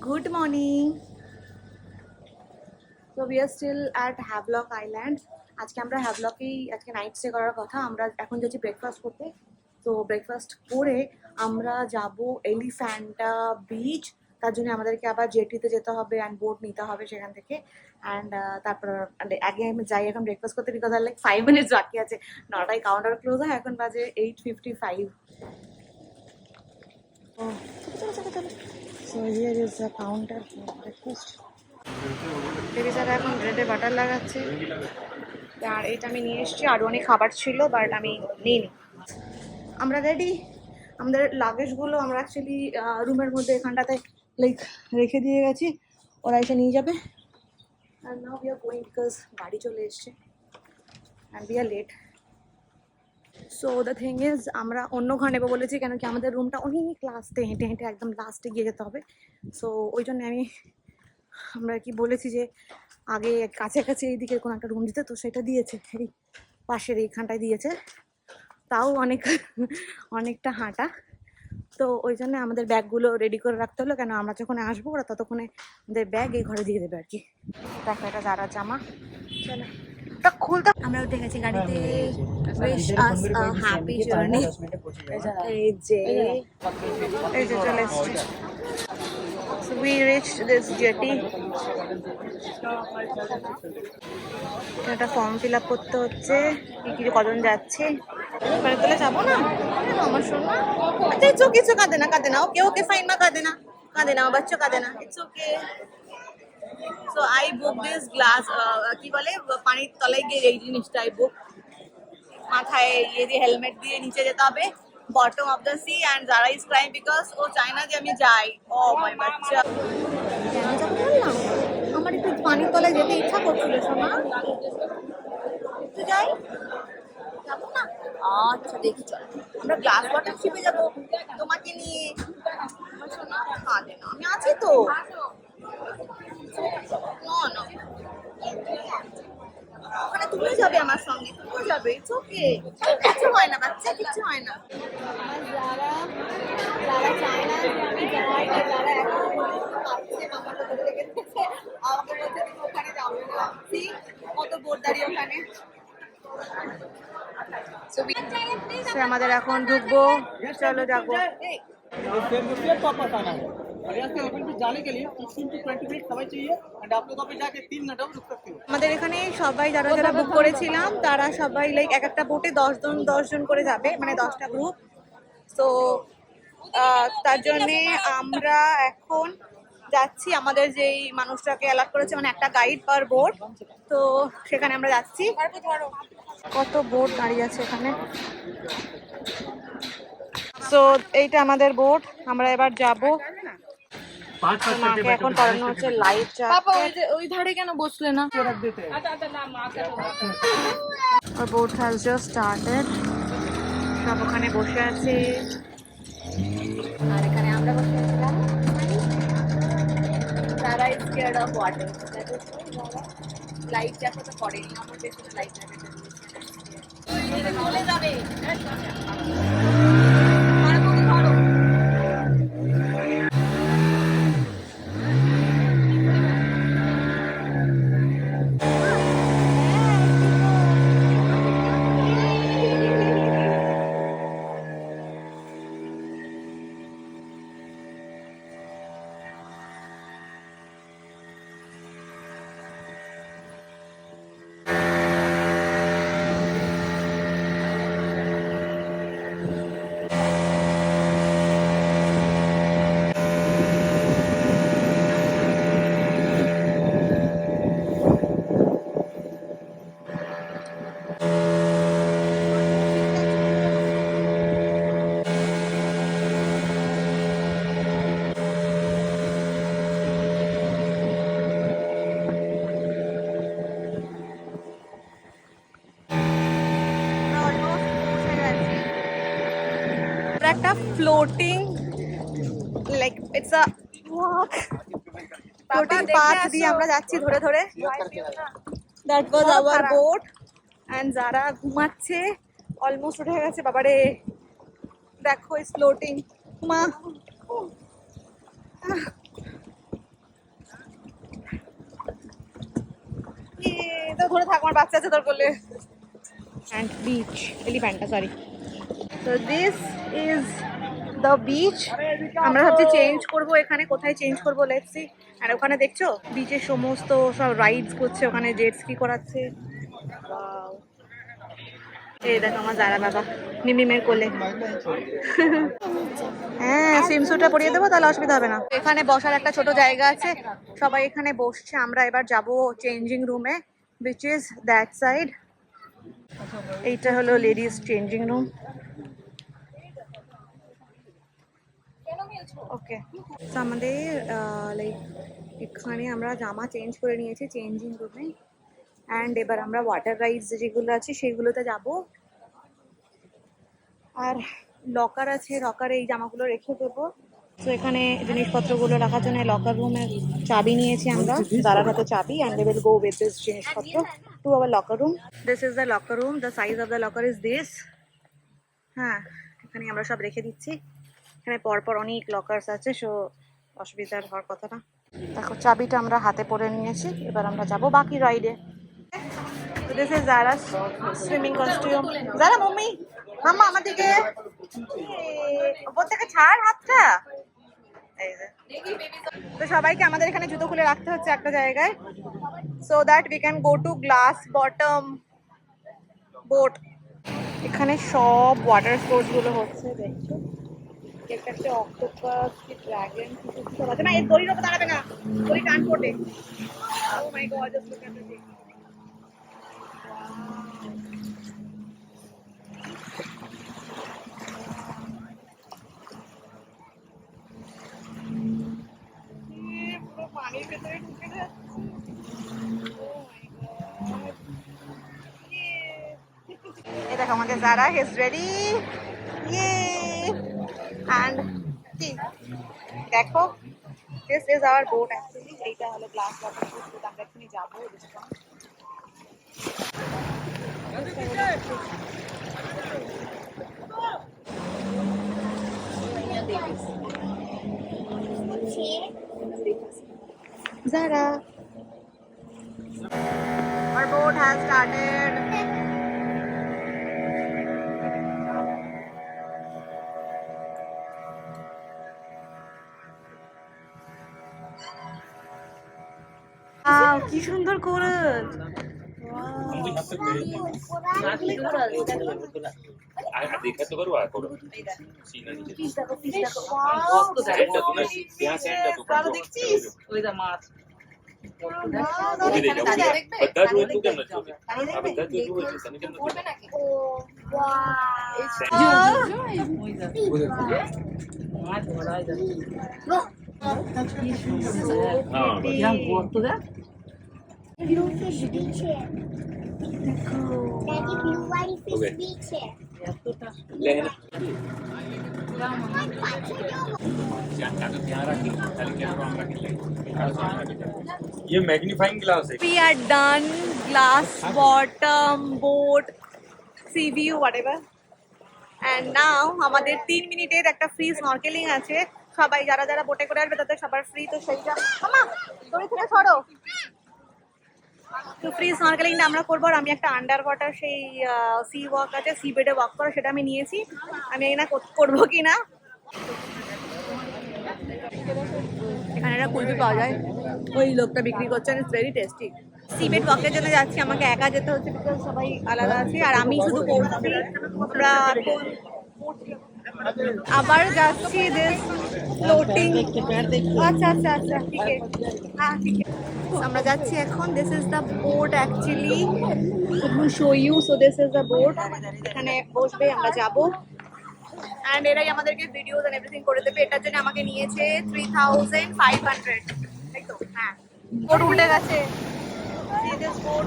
Good morning. So we are still at Havelock Island. আজকে আমরা হ্যাভলকেই আজকে নাইট স্টে করার কথা। আমরা এখন যাচ্ছি ব্রেকফাস্ট করতে। তো ব্রেকফাস্ট করে আমরা যাব এলিফ্যান্টা বিচ। তার জন্য আমাদেরকে আবার জেটিতে যেতে হবে অ্যান্ড বোট নিতে হবে সেখান থেকে। অ্যান্ড তারপর আগে আমি যাই এখন ব্রেকফাস্ট করতে, বিকজ আর লাইক 5 মিনিটস বাকি আছে। 9টায় কাউন্টার ক্লোজ হয়, এখন বাজে 8:55. So here is the counter for breakfast. বেবিজারা এখন ব্রেডে বাটার লাগাচ্ছে, আর এইটা আমি নিয়ে এসেছি। আরও অনেক খাবার ছিল বাট আমি নিইনি। আমরা রেডি। আমাদের লাগেজগুলো আমরা অ্যাকচুয়ালি রুমের মধ্যে এখানটাতে লাইক রেখে দিয়ে গেছি, ওরা এসে নিয়ে যাবে। আর now we are going because গাড়ি চলে এসছে and we are late. So the thing is, আমরা অন্য ঘর নেবো বলেছি, কেন কি আমাদের রুমটা অনেক লাস্টে, হেঁটে হেঁটে একদম লাস্টে গিয়ে যেতে হবে। সো ওই জন্য আমরা কি বলেছি যে আগে কাছাকাছি এইদিকে কোনো একটা রুম দিতে, তো সেটা দিয়েছে, এই পাশের এইখানটায় দিয়েছে, তাও অনেকটা হাঁটা। তো ওই জন্য আমাদের ব্যাগগুলো রেডি করে রাখতে হলো, কেন আমরা যখন আসবো ওরা ততক্ষণে আমাদের ব্যাগ এই ঘরে দিয়ে দেবে আর কি। দেখো এটা যারা জামা, চলো ওটা খুলতে। আমরা উঠে গেছি গাড়িতে। Wish us a happy journey. এই যে চলে এসছি। So we reached this jetty. একটা ফর্ম ফিল আপ করতে হচ্ছে, কি কজন যাচ্ছে। ওখানে তোলে যাবো না আমার শোনো। আচ্ছা ইটস ওকে, কিছু কাঁদে না ওকে ওকে ফাইন, মা কাঁদে না আমার বাচ্চা কাঁদে না, it's okay. So I book this glass, কি বলে পানির তলায় গিয়ে এই জিনিসটা আই বুক। মাথায় ইয়ে দিয়ে হেলমেট দিয়ে নিচে যেতে হবে, bottom of the sea. And যারা ইজ ক্রাইম বিকজ ও চায় না যে আমি যাই। ও মাই বাচ্চা, কেন যাবো বললাম, আমার একটু পানির তলায় যেতে ইচ্ছা করছিল সোনা, একটু যাই, যাবো না? আচ্ছা দেখি চল, আমরা গ্লাস ওয়াটার শিপে যাবো তোমাকে নিয়ে। আমার সোনা কাঁদে না, আমি আছি তো। না ওখানে তুমিও যাবে আমার সঙ্গে, তুমিও যাবে, ইটস ওকে, কিছু হয় না বাচ্চা, কিছু হয় না। যারা চায় না যে আমি যাই, যারা এখন পাচ্ছে মামাটা ধরে রেখেছে, আমাকে বলছে তুমি ওখানে যাবে না, কত বোর্ডারি ওখানে। আমাদের এখন ঢুকবো, চলো যাবো। আমাদের এখানে সবাই যারা যারা বুক করেছিলাম তারা সবাই লাইক এক একটা বোটে 10 জন করে যাবে, মানে 10টা গ্রুপ। তো তার জন্যে আমরা এখন যাচ্ছি, আমাদের যেই মানুষটাকে অ্যালাট করেছে, মানে একটা গাইড পার বোট, তো সেখানে আমরা যাচ্ছি। কত বোট দাঁড়িয়ে আছে এখানে। তো এইটা আমাদের বোট, আমরা এবার যাবো। মাকে এখন পড়ানো হচ্ছে লাইফ জ্যাকেট। ওই ধারে কেন বসলে না? Our boat has just started. সব ওখানে বসে আছে, আর এখানে আমরা বসে আছিলাম। তারা is scared of water. Life jacket তো পড়েনি, আমার পেছনে লাইফ জ্যাকেট চলে যাবে। একটা floating like it's a walk, floating path দিয়ে আমরা যাচ্ছি ধরে ধরে। That was our boat. And যারা ঘুমাচ্ছে অলমোস্ট উঠে গেছে, বাবারে দেখো ইজ ফ্লোটিং। মা ধরে থাক, আমার বাচ্চা আছে তোর কোলে। And beach, Elephanta sorry. তো দিস ইজ দ্য বিচ। আমরা ভাবছি চেঞ্জ করবো, এখানে কোথায় চেঞ্জ করবো লেটস সি। আর ওখানে দেখছো বিচের সমস্ত সব রাইডস করছে, ওখানে জেট স্কি করাচ্ছে। Wow. এই দেখো আমার জারা বাবা মিমিমের কোলে। হ্যাঁ সুইমস্যুটটা পরিয়ে দেবো, তাহলে অসুবিধা হবে না। এখানে বসার একটা ছোট জায়গা আছে, সবাই এখানে বসছে। আমরা এবার যাব চেঞ্জিং রুমে, which is that side. এইটা হলো লেডিস চেঞ্জিং রুম। ওকে, আমাদের লাইক এখানে আমরা জামা চেঞ্জ করে নিয়েছি চেঞ্জিং রুমে। অ্যান্ড এবার আমরা ওয়াটার রাইডস যেগুলো আছে সেগুলোতে যাব। আর লকার আছে, লকারে এই জামাগুলো রেখে দেবো। তো এখানে জিনিসপত্রগুলো রাখার জন্য লকার রুমের চাবি নিয়েছি আমরা, দাদার হাতে চাবি। And will go with this জিনিসপত্র to our locker room. This is the locker room, the size of the locker is this. হ্যাঁ, এখানে আমরা সব রেখে দিচ্ছি। এখানে পরপর অনেক লকার্স আছে, সো অসুবিধার হওয়ার কথা না। দেখো চাবিটা আমরা হাতে পরে নিয়েছি, এবার আমরা যাব বাকি রাইডে। This is Zara's swimming costume. Zara mummy mamma আমার দিকে, ওপর থেকে ছাড় হাতটা। এই যে তো সবাইকে আমাদের এখানে জুতো খুলে রাখতে হচ্ছে একটা জায়গায়, so that we can go to glass bottom boat. এখানে সব ওয়াটার স্পোর্টস গুলো হচ্ছে, দেখছো একটা অক্টোপাস কি ড্রাগন কিছু সব আছে। না এই দড়ির উপর দাঁড়াবে না, দড়ি টান পড়বে। Oh my God, just look at this. পানির ভেতরে ঢুকে যাচ্ছে। এই দেখো আমাদের জারা ইজ রেডি। ইয়ে এন্ড কি দেখো, this is our boat actually. এইটা হলো গ্লাস ওয়াটার স্পোর্টস, আমরা এখানে যাবো। Zara, our boat has started. Wow, কি সুন্দর কোরাল। देखा तो करो आको सीना नीचे কালো দেখছিস ওইটা মাছ बता जो तू क्या मत बता जो जो तने क्या করবে নাকি? ও हाँ क्या बहुत तो Blue fish beach है। Daddy blue वाली fish beach है। लेकिन ये मैग्नीफाइंग ग्लास है। We are done. Glass bottom boat, sea view, whatever. And now আমাদের 3 মিনিটের একটা ফ্রি স্নরকেলিং আছে। সবাই যারা যারা বোটে করে আসবে তাদের সবার ফ্রি, তো সেইটা মামা দড়ি থেকে সরো। তো ফ্রি স্নরকেলিংটা আমরা করবো। আর আমি একটা আন্ডার ওয়াটার সেই সি ওয়াক আছে, সি বেডে ওয়াক করা, সেটা আমি নিয়েছি। আমি এই না করবো কি না। এখানে একটা কুলফি পাওয়া যায়, ওই লোকটা বিক্রি করছেন, it's very tasty. Seabed ওয়াকের জন্য যাচ্ছি, আমাকে একা যেতে হচ্ছে বিকজ সবাই আলাদা আছে, আর আমি শুধু করছি। আমরা আবার যাচ্ছি দিস ফ্লোটিং। আচ্ছা আচ্ছা আচ্ছা ঠিক আছে, হ্যাঁ ঠিক আছে। আমরা যাচ্ছি এখন। This is the boat actually, show you. So this is the boat, এখানে বসবে, আমরা যাব। অ্যান্ড এরাই আমাদেরকে ভিডিওস এন্ড এভরিথিং করে দেবে। এটার জন্য আমাকে নিয়েছে 3500, তাই তো? হ্যাঁ, বোট উল্টে গেছে। See this boat?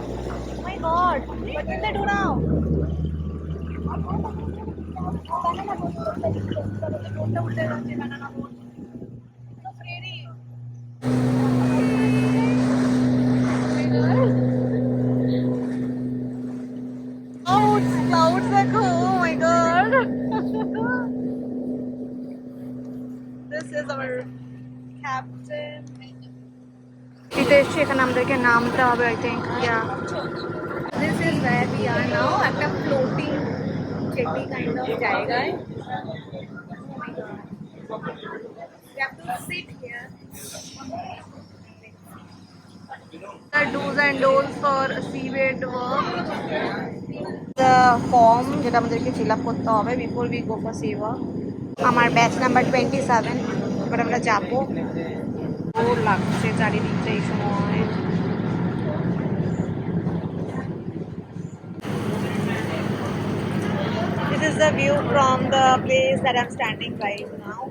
Oh my god, what will they do now? Banana boat. Boatটা উল্টে গেছে, banana boat. So scary. Clouds দেখো, oh my god. This is our captain. এখানে আমাদেরকে নামতে হবে, I think. This is where we are now, একটা floating jetty kind of জায়গায়. We have to sit here. The do's and don'ts for seabed work. The form যেটা আমাদেরকে fill up করতে হবে before we go for sea work. আমার batch number 27, এবার আমরা যাবো। ও লাগছে চারিদিকটা এই সময়। This is the view from the place that I'm standing right now.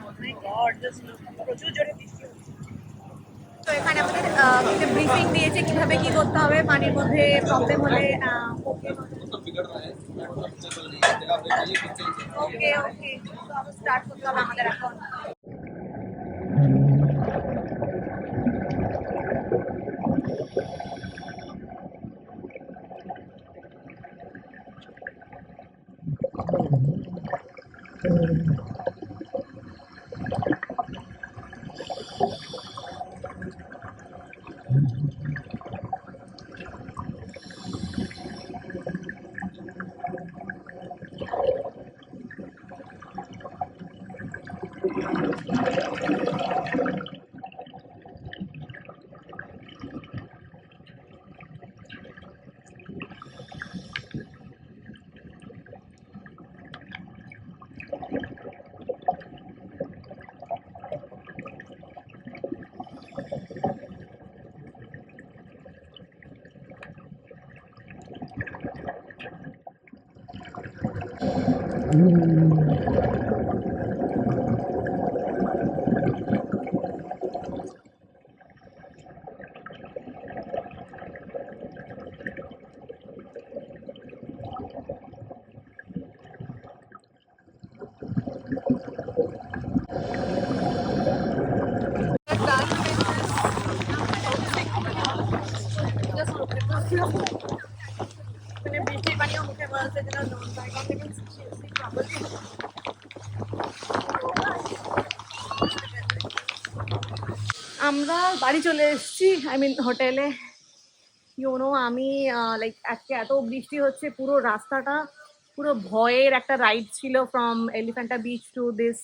Oh my God, just look, প্রচুর জোরে বৃষ্টি হচ্ছে। তো এখানে আমাদের একটা ব্রিফিং দিয়েছে কিভাবে কি করতে হবে, পানির মধ্যে প্রবলেম হলে ওকে ওকে স্টার্ট করতে হবে আমাদের এখন। মানে বৃষ্টির পানিও মুখে পড়াচ্ছে যেন নোন পাই। আমরা বাড়ি চলে এসেছি, আই মিন হোটেলে। ইউনো আমি লাইক আজকে এত বৃষ্টি হচ্ছে, পুরো রাস্তাটা পুরো ভয়ের একটা রাইড ছিল from Elephanta beach to this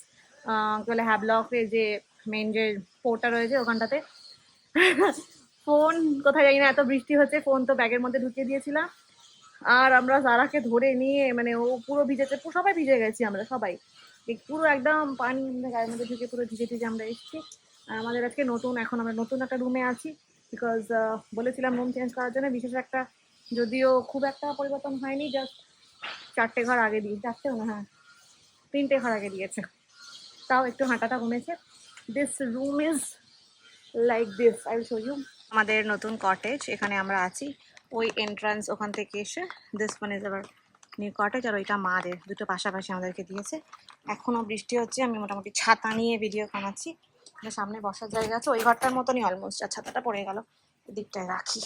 বলে হ্যাবলকে, যে মেন যে পোর্টটা রয়েছে ওখানটাতে। ফোন কোথায় যাই না, এত বৃষ্টি হচ্ছে, ফোন তো ব্যাগের মধ্যে ঢুকিয়ে দিয়েছিলাম। আর আমরা সারাকে ধরে নিয়ে, মানে ও পুরো ভিজেছে, সবাই ভিজে গেছি আমরা সবাই, পুরো একদম পানি গায়ের মধ্যে ঢুকে পুরো ভিজে ভিজে আমরা এসেছি। আমাদের আজকে নতুন, এখন আমরা নতুন একটা রুমে আছি, বিকজ বলেছিলাম রুম চেঞ্জ করার জন্য। বিশেষ একটা, যদিও খুব একটা পরিবর্তন হয়নি, জাস্ট 4টে ঘর আগে দিয়ে, 4টে না, হ্যাঁ 3টে ঘর আগে দিয়েছে, তাও একটু হাঁটাটা কমেছে। This room is like this, I will show you. আমাদের নতুন কটেজ, এখানে আমরা আছি। ওই এন্ট্রান্স ওখান থেকে এসে দিস ওয়ান ইজ আবার নিউ কটেজ, আর ওইটা মাদের, দুটো পাশাপাশি আমাদেরকে দিয়েছে। এখনও বৃষ্টি হচ্ছে, আমি মোটামুটি ছাতা নিয়ে ভিডিও বানাচ্ছি। সামনে বসার জায়গা আছে, ওই ঘরটার মতনই অলমোস্ট, আর ছাতাটা পড়ে গেল, দিকটায় রাখি।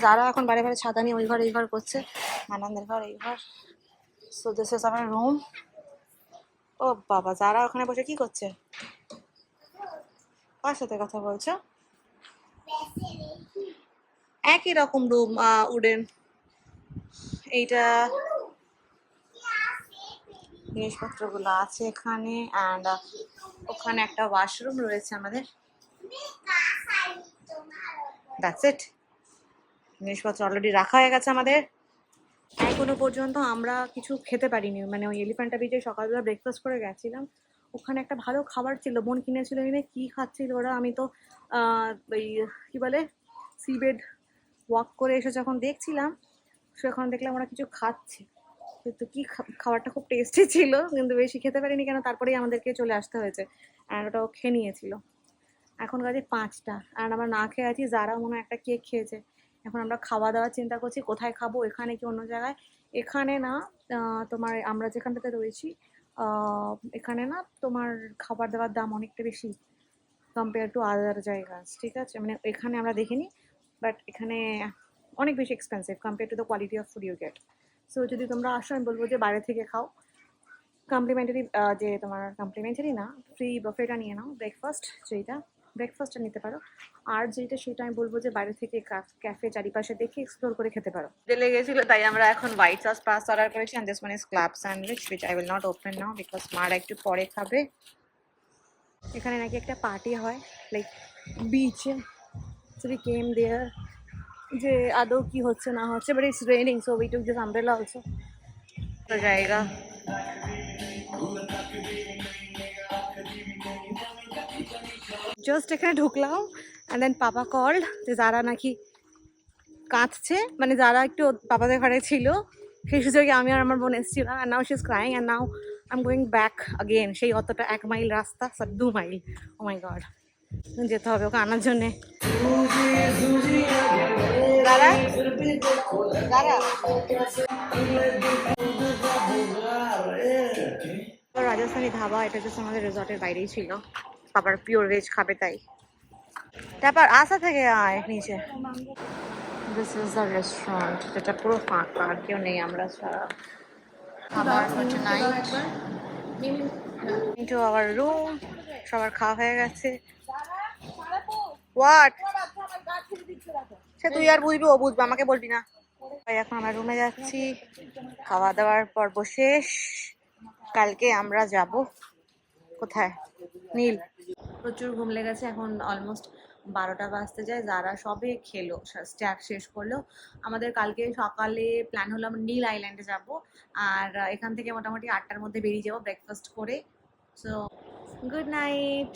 যারা এখন বারে বারে ছাতা নিয়ে ওই ঘর এই ঘর করছে, আনন্দের ঘর এই ঘর। So this is our room. ও বাবা, যারা ওখানে বসে কি করছে? কার সাথে কথা বলছো? একই রকম রুম, উডেন। এইটা জিনিসপত্রগুলো আছে এখানে, অ্যান্ড ওখানে একটা ওয়াশরুম রয়েছে আমাদের। That's it. জিনিসপত্র অলরেডি রাখা হয়ে গেছে আমাদের। এখনো পর্যন্ত আমরা কিছু খেতে পারিনি, মানে ওই এলিফ্যান্টা বিচে সকালবেলা ব্রেকফাস্ট করে গেছিলাম। ওখানে একটা ভালো খাবার ছিল, বোন কিনেছিল, এনে কী খাচ্ছিল ওরা, আমি তো ওই কী বলে সিবেড ওয়াক করে এসে যখন দেখছিলাম, সেখানে দেখলাম ওরা কিছু খাচ্ছে। কিন্তু কি খাবারটা খুব টেস্টি ছিল, কিন্তু বেশি খেতে পারিনি কেন, তারপরেই আমাদেরকে চলে আসতে হয়েছে। আর ওটাও খেয়ে নিয়েছিল। এখন কাজে 5টা, আর আমরা না খেয়ে আছি। যারা মনে হয় একটা কেক খেয়েছে। এখন আমরা খাওয়া দাওয়ার চিন্তা করছি, কোথায় খাবো, এখানে কি অন্য জায়গায়। এখানে না, তোমার আমরা যেখানটাতে রয়েছি এখানে না, তোমার খাবার দাবার দাম অনেকটা বেশি কম্পেয়ার টু আদার জায়গা, ঠিক আছে? মানে এখানে আমরা দেখিনি, বাট এখানে অনেক বেশি expensive compare to the quality of food you get. So যদি তোমরা আসো, আমি বলবো যে বাইরে থেকে খাও। কমপ্লিমেন্টারি যে তোমার কমপ্লিমেন্টারি না, ফ্রি বাফেটা নিয়ে নাও, ব্রেকফাস্ট যেটা, ব্রেকফাস্টটা নিতে পারো। আর যেটা সেটা আমি বলবো যে বাইরে থেকে ক্যাফে চারিপাশে দেখে এক্সপ্লোর করে খেতে পারো। লেগেছিল তাই আমরা এখন হোয়াইট সস পাস্তা অর্ডার করেছি, and this one is club sandwich which I will not open now because মারা একটু পরে খাবে। এখানে নাকি একটা পার্টি হয় লাইক বিচে, সো উই কেম দেয়ার। যে আদৌ কি হচ্ছে না হচ্ছে, but it's raining so we took this umbrella also. তো জায়গা জাস্ট এখানে ঢুকলাম অ্যান্ড দেন পাপা কল্ড যে যারা নাকি কাঁদছে, মানে যারা একটু পাপাদের ঘরে ছিল সেই সুযোগে আমি আর আমার বোন এসেছিলাম, and now she is crying and now I am going back again. সেই অতটা 1 মাইল রাস্তা, 2 মাইল, ও মাই গড, যেতে হবে ওকে আনার জন্যে। দাঁড়া দাঁড়া, রাজস্থানি ধাবা, এটা জাস্ট আমাদের রিসর্টের বাইরেই ছিল, বাবার পিওর ভেজ খাবে তাই। তারপর আসা থেকে আয় নিচে। দিস ইজ দ্য রেস্টুরেন্ট, যেটা পুরো ফাঁকা, আর কেউ নেই আমরা ছাড়া। খাবার নাইট ইনটু আওয়ার রুম, সবার খাওয়া হয়ে গেছে। হোয়াট সে তুই আর বুঝবি, ও বুঝবে, আমাকে বলবি না। এখন আমরা রুমে যাচ্ছি, খাওয়া দাওয়ার পর্ব শেষ। কালকে আমরা যাব কোথায়, নীল। প্রচুর ঘুম লেগেছে, এখন অলমোস্ট 12টা বাজতে যায়। যারা সবে খেলো, স্ট্যাক শেষ করলো। আমাদের কালকে সকালে প্ল্যান হলো আমরা নীল আইল্যান্ডে যাব, আর এখান থেকে মোটামুটি 8টার মধ্যে বেরিয়ে যাবো ব্রেকফাস্ট করে। So good night.